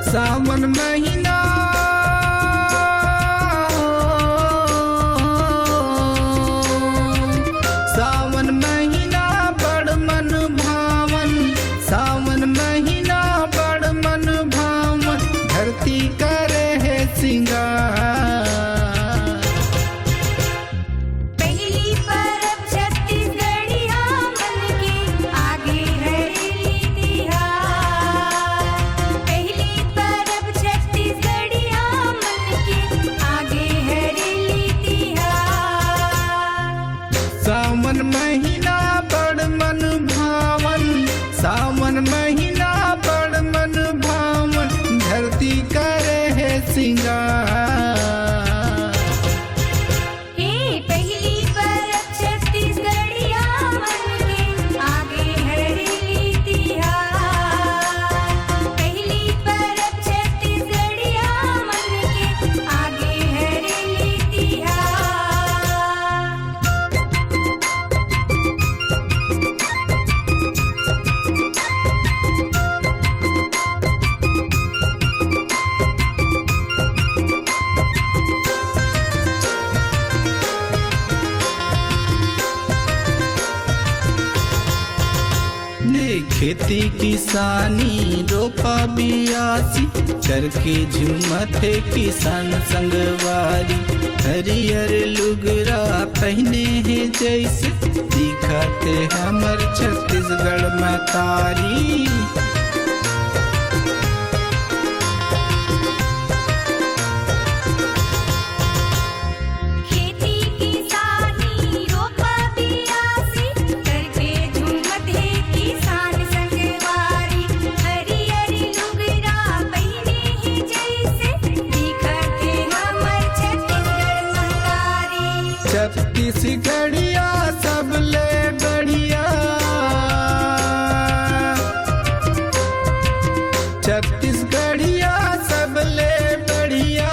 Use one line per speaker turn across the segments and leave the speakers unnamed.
सावन महीना सावन महीना बड़ मन भावन, सावन महीना बड़ मन भावन, धरती करे है सिंगार।
पहली परब छत्तीसगढ़िया मन के आगे हरेली तिहार। पहली परब छत्तीसगढ़िया मन के आगे हरेली तिहार।
सावन महीना बड़ मन भावन, सावन महीना बड़ मन भावन, धरती करे है सिंगार।
हे पहली परब छत्तीसगढ़िया मन के आगे हरेली तिहार। पहली परब छत्तीसगढ़िया मन के आगे हरेली तिहार।
ने खेती किसानी रोपा बियासी, करके झूमते किसान संगवारी। हरियर लुगरा पहने हैं जैसे दिखाते हमर छत्तीसगढ़ मतारी।
खेती किसानी रोपा बियासी, करके झूमत है किसान संगवारी। हरियरी लुगरा पहने हैं जैसे दिखत है हमर छत्तीसगढ़ महतारी।
छत्तीसगढ़िया सबले बढ़िया, छत्तीसगढ़िया सबले बढ़िया,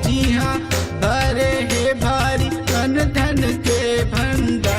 जी हाँ भरे है भारी धन धन के भंडार।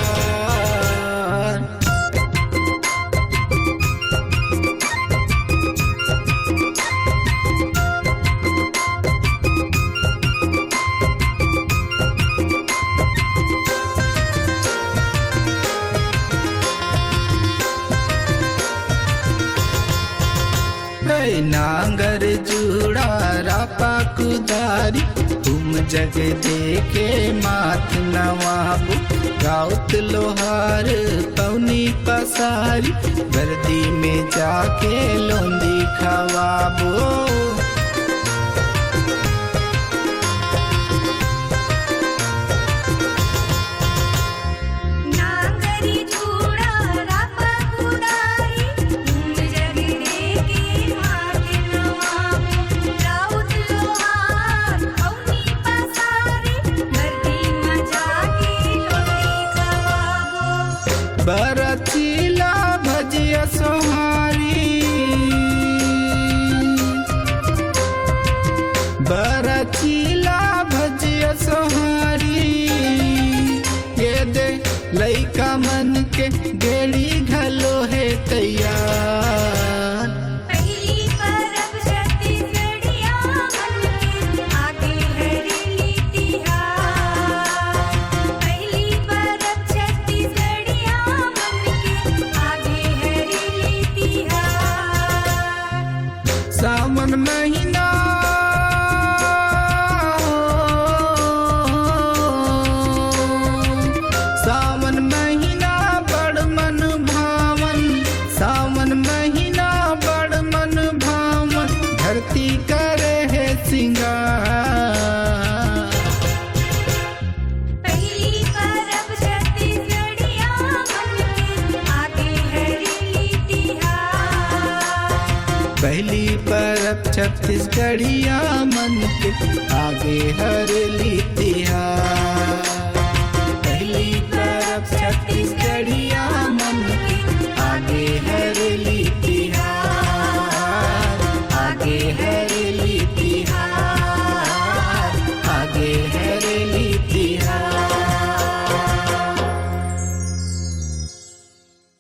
है नांगर जुड़ा रापा कुदारी, तुम जग देके माथ नवाबो। गाउत लोहार पौनी पसारी, वर्दी में जाके लोंदी खवाबो।
नांगरी जुड़ा रापा कुदारी, तुम जग देके माथ नवाबो। राउत लोहार पौनी पसारी, वर्दी में जाके लोंदी खवाबो।
बरचीला भजिया सोहारी, बरचीला भजिया सोहारी, ये दे लइका मन के गेड़ी घलो है तैयार।
पहली परब छत्तीसगढ़िया मन के आगे हरेली तिहार। पहली परब छत्तीसगढ़िया मन के आगे हरेली तिहार।
सावन महीना सावन महीना बड़ मन भावन, सावन महीना बड़ मन भावन, धरती करे है सिंगार।
पहली परब छत्तीसगढ़िया मन के आगे हरेली तिहार।
पहली परब छत्तीसगढ़िया मन के आगे हरेली तिहार।